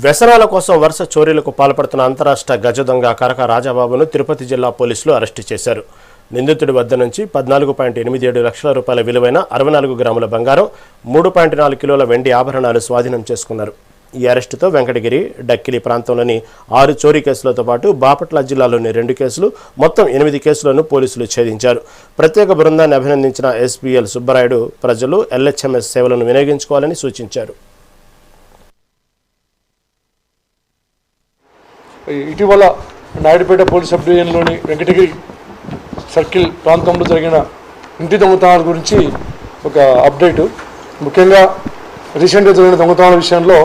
వ్యసనాల కోసం వరుస చోరీలకు పాల్పడుతున్న అంతరాష్ట్ర గజ దొంగ కరక రాజాబాబును తిరుపతి జిల్లా పోలీసులు అరెస్టు చేశారు. నిందితుడి వద్ద నుంచి 14.87 లక్షల రూపాయల విలువైన 64 గ్రాముల బంగారం, 3.4 కిలోల వెండి ఆభరణాలు స్వాధీనం చేసుకున్నారు. ఈ అరెస్టుతో వెంకటగిరి, డక్కిలి ప్రాంతంలోని 6 చోరీ కేసులతో పాటు బాపట్ల జిల్లాలోని 2 కేసులు, మొత్తం 8 కేసులను పోలీసులు ఛేదించారు. ప్రత్యేక బృందాన్ని అభినందించిన ఎస్పీఎల్ సుబ్బరాయుడు ప్రజలు ఎల్హెచ్ఎంఎస్ సేవలను వినియోగించుకోవాలని సూచించారు. ఇటీవల నాయుడుపేట పోలీస్ సబ్ డివిజన్లోని వెంకటగిరి సర్కిల్ ప్రాంతంలో జరిగిన ఇంటి దొంగతనాల గురించి ఒక అప్డేటు. ముఖ్యంగా రీసెంట్గా జరిగిన దొంగతనాల విషయంలో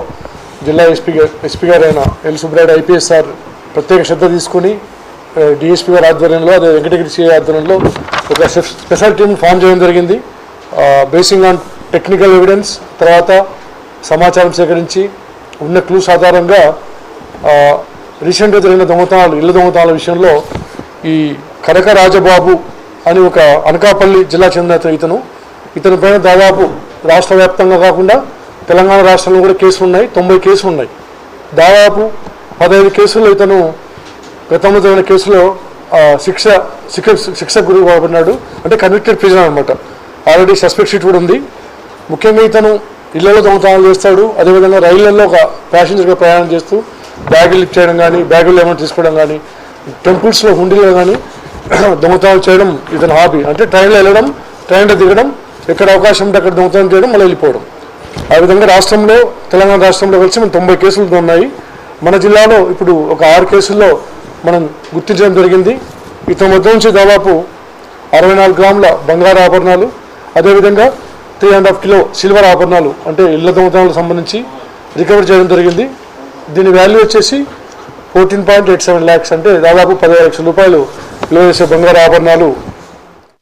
జిల్లా ఎస్పీ గారు అయిన ఎల్ సుబ్రాయుడు ఐపీఎస్ సార్ ప్రత్యేక శ్రద్ధ తీసుకుని డిఎస్పీ గారి ఆధ్వర్యంలో, అదే వెంకటగిరి సిఐ ఆధ్వర్యంలో ఒక స్పెషల్ టీమ్ ఫామ్ చేయడం జరిగింది. బేసింగ్ ఆన్ టెక్నికల్ ఎవిడెన్స్, తర్వాత సమాచారం సేకరించి ఉన్న క్లూస్ ఆధారంగా రీసెంట్గా జరిగిన దొంగతనాలు, ఇళ్ల దొంగతనాల విషయంలో ఈ కరక రాజబాబు అని ఒక అనకాపల్లి జిల్లా చెందిన ఇతని పైన దాదాపు రాష్ట్ర వ్యాప్తంగా కాకుండా తెలంగాణ రాష్ట్రంలో కూడా కేసులు ఉన్నాయి. 90 కేసులు ఉన్నాయి. దాదాపు 15 కేసుల్లో ఇతను గతంలో జరిగిన కేసులో శిక్ష గురి కాబడినాడు. అంటే కన్విక్టెడ్ ప్రిజనర్ అనమాట. ఆల్రెడీ సస్పెక్ట్ షీట్ కూడా ఉంది. ముఖ్యంగా ఇతను ఇళ్లలో దొంగతనాలు చేస్తాడు. అదేవిధంగా రైళ్లలో ఒక ప్యాసింజర్గా ప్రయాణం చేస్తూ బ్యాగులు లిఫ్ట్ చేయడం కానీ, బ్యాగులు ఏమైనా తీసుకోవడం కానీ, టెంపుల్స్లో హుండీలో కానీ దొంగతనాలు చేయడం ఇతని హాబీ. అంటే ట్రైన్లో వెళ్ళడం, ట్రైన్లో దిగడం, ఎక్కడ అవకాశం ఉంటే అక్కడ దొంగతనం చేయడం, మళ్ళీ వెళ్ళిపోవడం. ఆ విధంగా రాష్ట్రంలో, తెలంగాణ రాష్ట్రంలో కలిసి మనం 90 కేసులు ఉన్నాయి. మన జిల్లాలో ఇప్పుడు ఒక 6 కేసుల్లో మనం గుర్తించడం జరిగింది. ఇతని వద్ద నుంచి దాదాపు 64 గ్రాముల బంగారు ఆభరణాలు, అదేవిధంగా 3.5 కిలో సిల్వర్ ఆభరణాలు, అంటే ఇళ్ల దొంగతనాలకు సంబంధించి రికవర్ చేయడం జరిగింది. దీని వాల్యూ వచ్చేసి 14.87 lakhs, అంటే దాదాపు 15 లక్షల రూపాయలు విలువ చేసే బంగారు ఆభరణాలు